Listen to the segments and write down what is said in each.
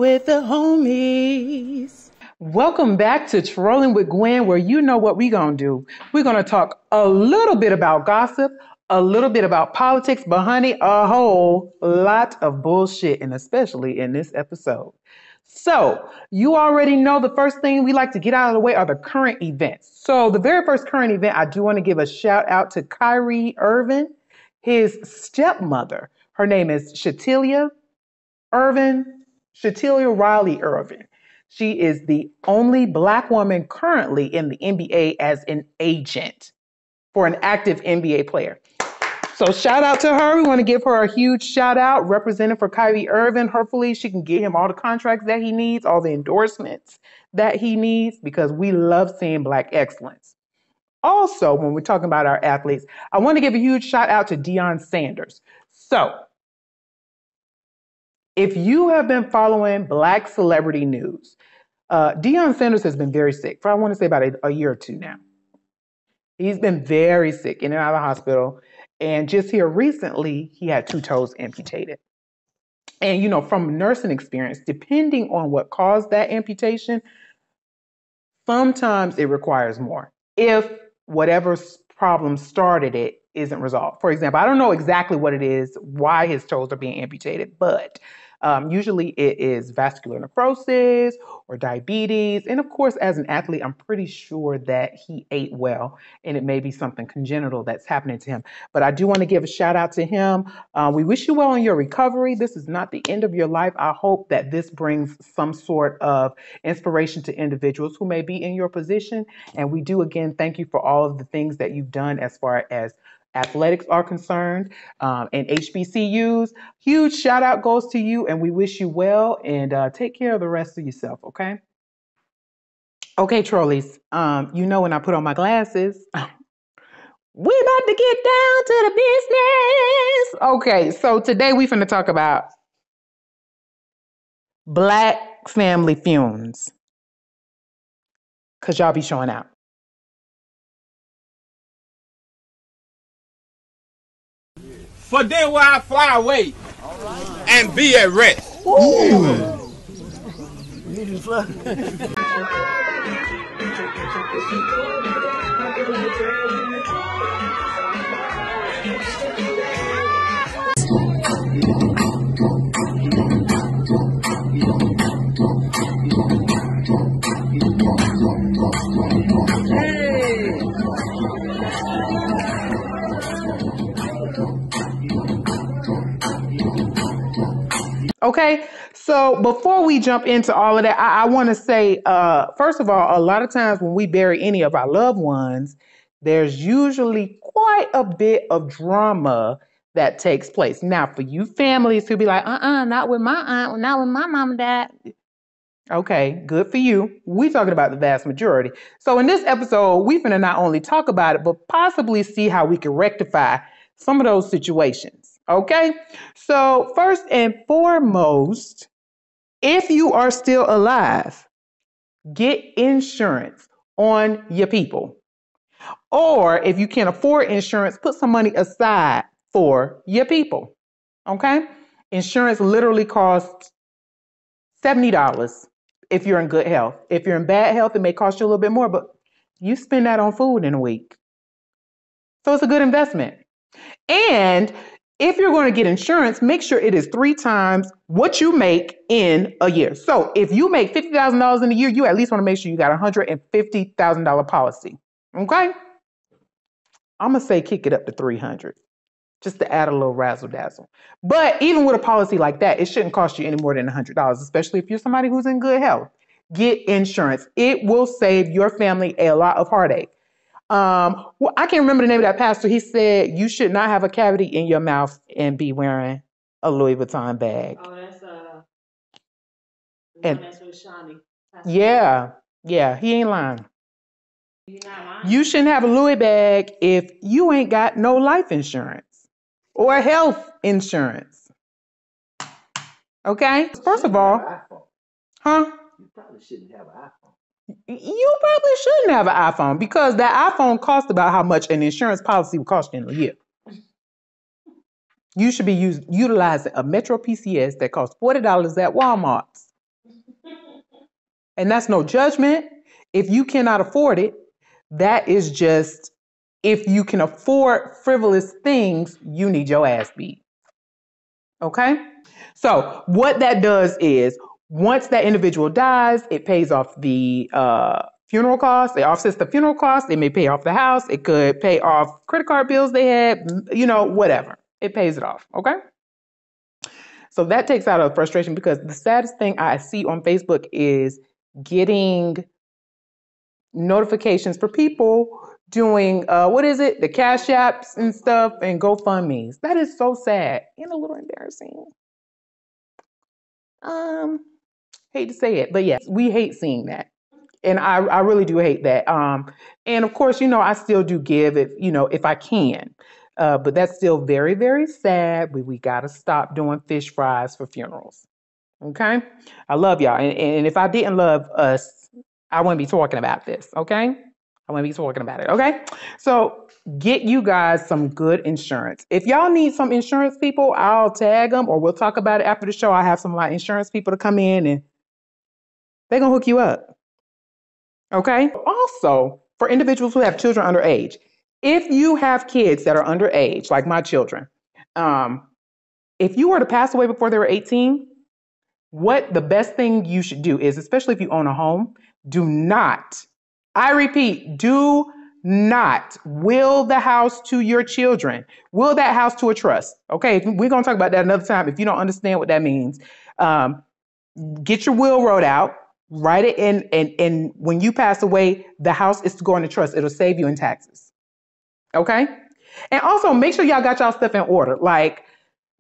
with the homies. Welcome back to Trolling with Gwen, where you know what we're going to do. We're going to talk a little bit about gossip, a little bit about politics, but honey, a whole lot of bullshit, and especially in this episode. So you already know the first thing we like to get out of the way are the current events. So the very first current event, I do want to give a shout out to Kyrie Irving, his stepmother. Her name is Shatilia Riley Irving. She is the only Black woman currently in the NBA as an agent for an active NBA player. So shout out to her. We want to give her a huge shout out representing for Kyrie Irving. Hopefully she can get him all the contracts that he needs, all the endorsements that he needs, because we love seeing Black excellence. Also, when we're talking about our athletes, I want to give a huge shout out to Deon Sanders. So if you have been following Black celebrity news, Dion Sanders has been very sick for, I want to say, about a year or two now. He's been very sick, in and out of the hospital. And just here recently, he had 2 toes amputated. And, you know, from nursing experience, depending on what caused that amputation, sometimes it requires more if whatever problem started it isn't resolved. For example, I don't know exactly what it is, why his toes are being amputated, but usually it is vascular necrosis or diabetes. And of course, as an athlete, I'm pretty sure that he ate well and it may be something congenital that's happening to him. But I do want to give a shout out to him. We wish you well in your recovery. This is not the end of your life. I hope that this brings some sort of inspiration to individuals who may be in your position. And we do, again, thank you for all of the things that you've done as far as athletics are concerned, and HBCUs. Huge shout out goes to you, and we wish you well, and take care of the rest of yourself, okay? Okay, trolleys, you know when I put on my glasses, we about to get down to the business. Okay, so today we finna talk about Black family funes, because y'all be showing out. For then will I fly away and be at rest. Ooh. Okay, so before we jump into all of that, I want to say, first of all, a lot of times when we bury any of our loved ones, there's usually quite a bit of drama that takes place. Now, for you families who be like, not with my aunt, not with my mom and dad. Okay, good for you. We're talking about the vast majority. So in this episode, we're going to not only talk about it, but possibly see how we can rectify some of those situations. Okay, so first and foremost, if you are still alive, get insurance on your people. Or if you can't afford insurance, put some money aside for your people. Okay, insurance literally costs $70 if you're in good health. If you're in bad health, it may cost you a little bit more, but you spend that on food in a week. So it's a good investment. And if you're going to get insurance, make sure it is 3 times what you make in a year. So if you make $50,000 in a year, you at least want to make sure you got a $150,000 policy. Okay? I'm going to say kick it up to $300 just to add a little razzle dazzle. But even with a policy like that, it shouldn't cost you any more than $100, especially if you're somebody who's in good health. Get insurance. It will save your family a lot of heartache. Well, I can't remember the name of that pastor. He said you should not have a cavity in your mouth and be wearing a Louis Vuitton bag. Oh, that's that's with Shawnee. Yeah, he ain't lying. You're not lying. You shouldn't have a Louis bag if you ain't got no life insurance or health insurance. Okay? First of all, huh? You probably shouldn't have an iPhone. You probably shouldn't have an iPhone because that iPhone costs about how much an insurance policy would cost you in a year. You should be utilizing a Metro PCS that costs $40 at Walmart. And that's no judgment. If you cannot afford it, that is just, if you can afford frivolous things, you need your ass beat. Okay? So what that does is, once that individual dies, it pays off the funeral costs. It offsets the funeral costs. It may pay off the house. It could pay off credit card bills they had, whatever. It pays it off. Okay? So that takes out of frustration, because the saddest thing I see on Facebook is getting notifications for people doing the Cash Apps and stuff and GoFundMe's. That is so sad and a little embarrassing. Hate to say it, but yes, we hate seeing that. And I really do hate that. And of course, I still do give if I can. But that's still very, very sad. We got to stop doing fish fries for funerals. Okay? I love y'all. And if I didn't love us, I wouldn't be talking about this. Okay? I wouldn't be talking about it. Okay? So get you guys some good insurance. If y'all need some insurance people, I'll tag them, or we'll talk about it after the show. I have some of my insurance people to come in and they're going to hook you up. Okay? Also, for individuals who have children underage, if you have kids that are underage, like my children, if you were to pass away before they were 18, what the best thing you should do is, especially if you own a home, do not, I repeat, do not will the house to your children. Will that house to a trust. Okay? We're going to talk about that another time if you don't understand what that means. Get your will wrote out. Write it in, and when you pass away, the house is to go in a trust. It'll save you in taxes. Okay? And also make sure y'all got y'all stuff in order. Like,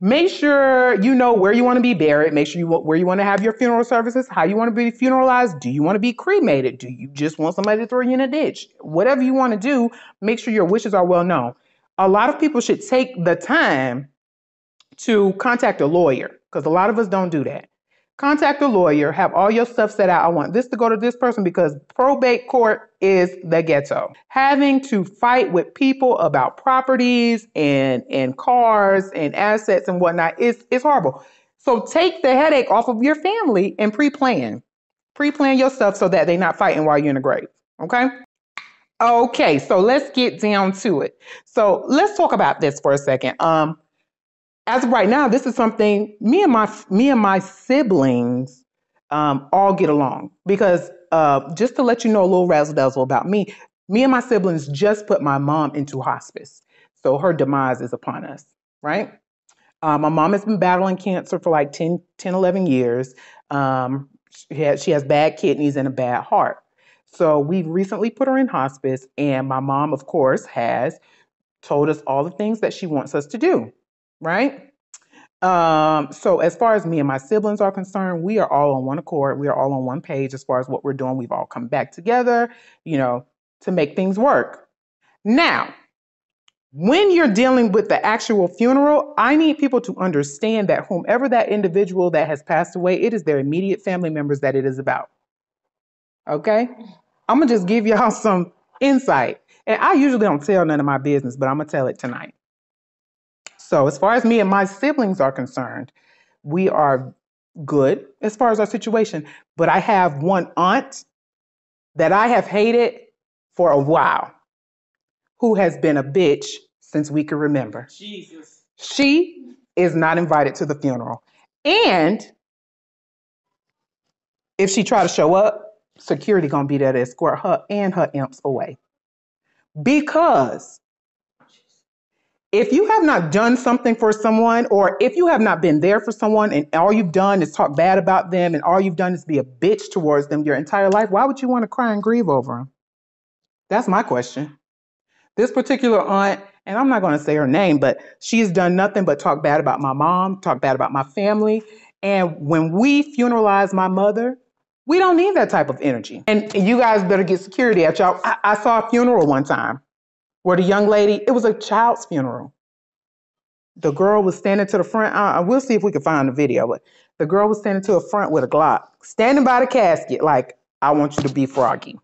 make sure you know where you want to be buried. Make sure where you want to have your funeral services, how you want to be funeralized. Do you want to be cremated? Do you just want somebody to throw you in a ditch? Whatever you want to do, make sure your wishes are well known. A lot of people should take the time to contact a lawyer, because a lot of us don't do that. Contact a lawyer, have all your stuff set out. I want this to go to this person, because probate court is the ghetto. Having to fight with people about properties and cars and assets and whatnot is horrible. So take the headache off of your family and pre-plan. Pre-plan your stuff so that they're not fighting while you're in the grave. Okay? Okay, so let's get down to it. So let's talk about this for a second. As of right now, this is something me and my siblings all get along, because just to let you know a little razzle dazzle about me and my siblings just put my mom into hospice, so her demise is upon us, right? My mom has been battling cancer for like 10, 11 years. She has bad kidneys and a bad heart, so we've recently put her in hospice, and my mom, of course, has told us all the things that she wants us to do. Right? So as far as me and my siblings are concerned, we are all on one accord. We are all on one page as far as what we're doing. We've all come back together, to make things work. Now, when you're dealing with the actual funeral, I need people to understand that whomever that individual that has passed away, it is their immediate family members that it is about. Okay? I'm going to just give y'all some insight. And I usually don't tell none of my business, but I'm going to tell it tonight. So as far as me and my siblings are concerned, we are good as far as our situation. But I have one aunt that I have hated for a while, who has been a bitch since we can remember. Jesus. She is not invited to the funeral. And if she try to show up, security gonna be there to escort her and her imps away. Because if you have not done something for someone, or if you have not been there for someone and all you've done is talk bad about them and all you've done is be a bitch towards them your entire life, why would you want to cry and grieve over them? That's my question. This particular aunt, and I'm not going to say her name, but she's done nothing but talk bad about my mom, talk bad about my family. And when we funeralize my mother, we don't need that type of energy. And you guys better get security at y'all. I saw a funeral one time where the young lady, it was a child's funeral. The girl was standing to the front. We'll see if we can find the video, but the girl was standing to the front with a Glock, standing by the casket like, I want you to be Froggy.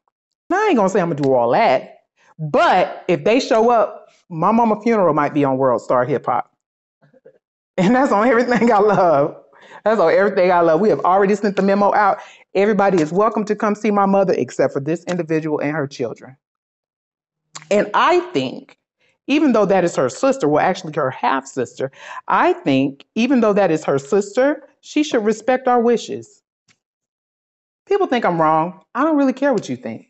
Now, I ain't going to say I'm going to do all that, but if they show up, my mama funeral might be on World Star Hip Hop. And that's on everything I love. That's all. Everything I love. We have already sent the memo out. Everybody is welcome to come see my mother, except for this individual and her children. And I think, even though that is her sister, well, actually her half sister, I think, even though that is her sister, she should respect our wishes. People think I'm wrong. I don't really care what you think.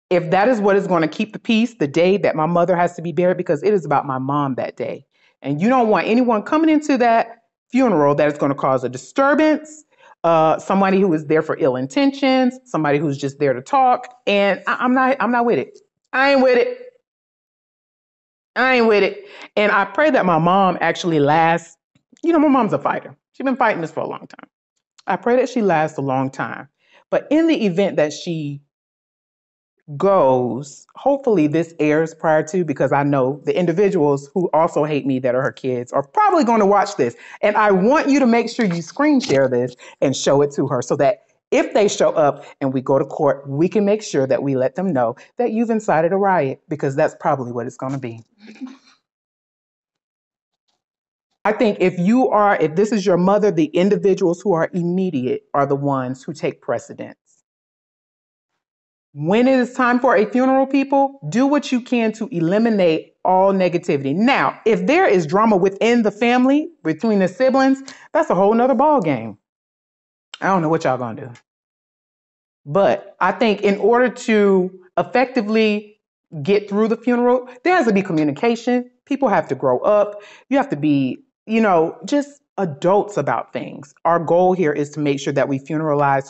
If that is what is going to keep the peace the day that my mother has to be buried, because it is about my mom that day. And you don't want anyone coming into that funeral that is going to cause a disturbance, somebody who is there for ill intentions, somebody who's just there to talk. And I'm not with it. I ain't with it. I ain't with it. And I pray that my mom actually lasts. You know, my mom's a fighter. She's been fighting this for a long time. I pray that she lasts a long time. But in the event that she goes, hopefully this airs prior to, because I know the individuals who also hate me that are her kids are probably going to watch this. And I want you to make sure you screen share this and show it to her so that if they show up and we go to court, we can make sure that we let them know that you've incited a riot, because that's probably what it's going to be. I think if this is your mother, the individuals who are immediate are the ones who take precedence. When it is time for a funeral, people, do what you can to eliminate all negativity. Now, if there is drama within the family, between the siblings, that's a whole nother ball game. I don't know what y'all gonna do. But I think in order to effectively get through the funeral, there has to be communication. People have to grow up. You have to be, just adults about things. Our goal here is to make sure that we funeralize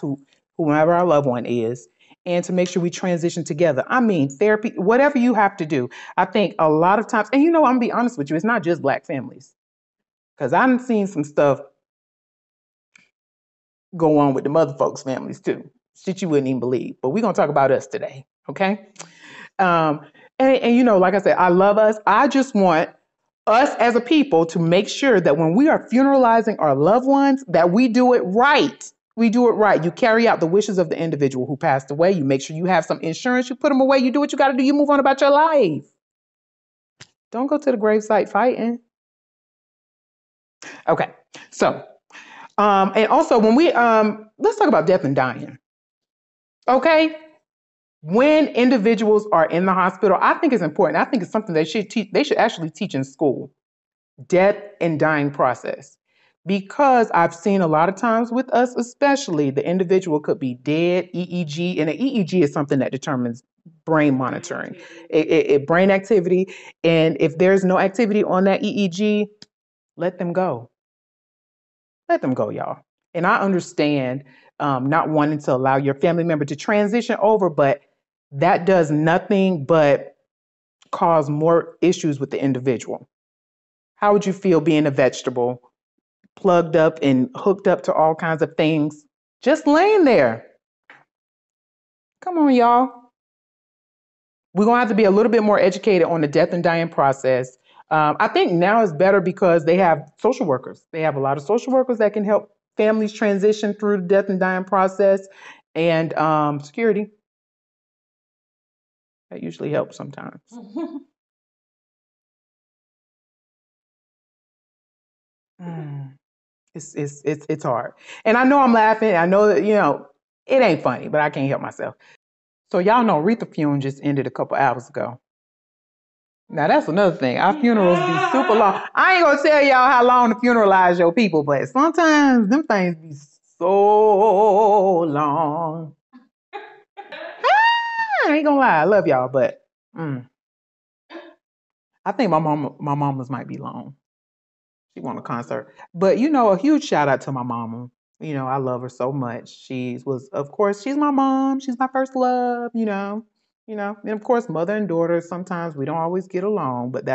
whomever our loved one is, and to make sure we transition together. I mean, therapy, whatever you have to do. I think a lot of times, and I'm gonna be honest with you, it's not just Black families. Because I've seen some stuff go on with the mother folks' families too. Shit you wouldn't even believe. But we're gonna talk about us today, okay? And like I said, I love us. I just want us as a people to make sure that when we are funeralizing our loved ones, that we do it right. We do it right. You carry out the wishes of the individual who passed away. You make sure you have some insurance. You put them away. You do what you got to do. You move on about your life. Don't go to the gravesite fighting. Okay. So, and also when let's talk about death and dying. Okay. When individuals are in the hospital, I think it's important. I think it's something they should actually teach in school. Death and dying process. Because I've seen a lot of times with us, especially, the individual could be dead, EEG, and an EEG is something that determines brain monitoring, brain activity. And if there's no activity on that EEG, let them go. Let them go, y'all. And I understand not wanting to allow your family member to transition over, but that does nothing but cause more issues with the individual. How would you feel being a vegetable, plugged up and hooked up to all kinds of things, just laying there? Come on, y'all. We're going to have to be a little bit more educated on the death and dying process. I think now is better because they have social workers. They have a lot of social workers that can help families transition through the death and dying process, and security. That usually helps sometimes. It's hard. And I know I'm laughing. I know that, it ain't funny, but I can't help myself. So y'all know Aretha Fune just ended a couple hours ago. Now that's another thing. Our funerals be super long. I ain't gonna tell y'all how long to funeralize your people, but sometimes them things be so long. I ain't gonna lie, I love y'all, but I think my mama's might be long. She want a concert. But a huge shout out to my mama. I love her so much. Of course, she's my mom. She's my first love, and of course, mother and daughter, sometimes we don't always get along, but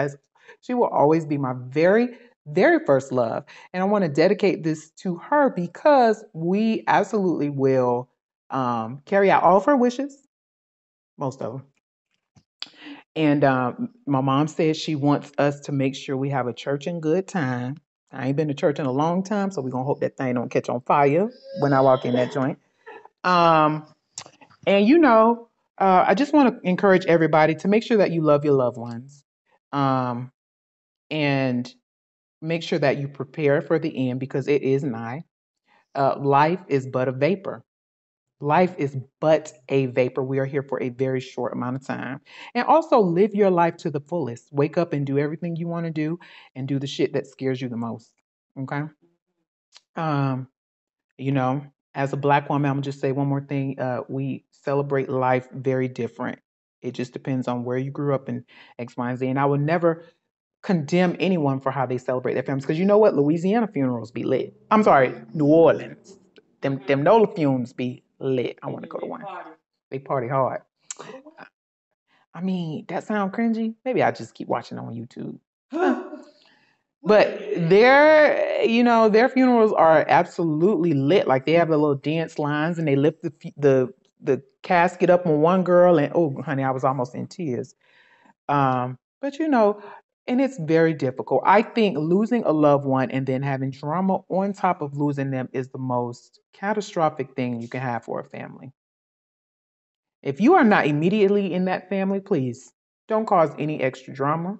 she will always be my very, very first love. And I want to dedicate this to her because we absolutely will carry out all of her wishes, most of them. And my mom says she wants us to make sure we have a church and good time. I ain't been to church in a long time, so we're going to hope that thing don't catch on fire when I walk in that joint. And I just want to encourage everybody to make sure that you love your loved ones. And Make sure that you prepare for the end because it is nigh. Life is but a vapor. Life is but a vapor. We are here for a very short amount of time. And also live your life to the fullest. Wake up and do everything you want to do and do the shit that scares you the most. Okay? Um, you know, as a black woman, I'm gonna just say one more thing. We celebrate life very different. It just depends on where you grew up in X, Y, and Z. And I would never condemn anyone for how they celebrate their families. Because you know what? Louisiana funerals be lit. I'm sorry, New Orleans. Them NOLA funerals be lit. I want to go to one. They party hard. I mean, that sound cringy. Maybe I just keep watching on YouTube. But their funerals are absolutely lit. Like they have the little dance lines and they lift the casket up on one girl and oh honey, I was almost in tears. But and it's very difficult. I think losing a loved one and then having drama on top of losing them is the most catastrophic thing you can have for a family. If you are not immediately in that family, please don't cause any extra drama.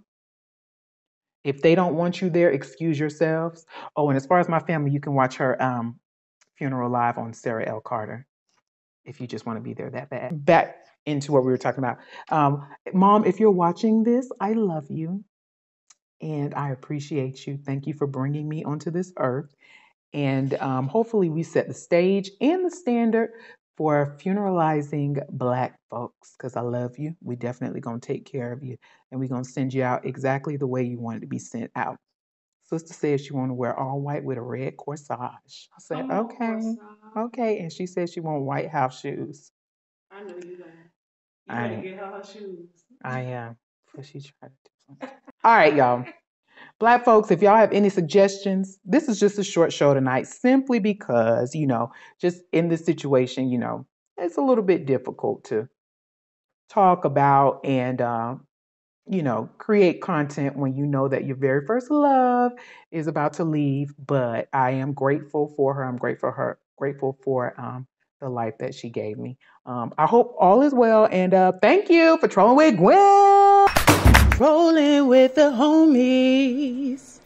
If they don't want you there, excuse yourselves. Oh, and as far as my family, you can watch her funeral live on Sarah L. Carter if you just want to be there that bad. Back into what we were talking about. Mom, if you're watching this, I love you and I appreciate you. Thank you for bringing me onto this earth. And hopefully we set the stage and the standard for funeralizing Black folks because I love you. We definitely going to take care of you and we're going to send you out exactly the way you wanted to be sent out. Sister said she want to wear all white with a red corsage. I said, okay, okay. And she said she want white house shoes. I know you gonna. You better get her shoes. I am. But she tried to do something. All right, y'all. Black folks, if y'all have any suggestions, this is just a short show tonight simply because, just in this situation, it's a little bit difficult to talk about and, create content when you know that your very first love is about to leave. But I am grateful for her. I'm grateful for the life that she gave me. I hope all is well. And thank you for trolling with Gwen. Rolling with the homies.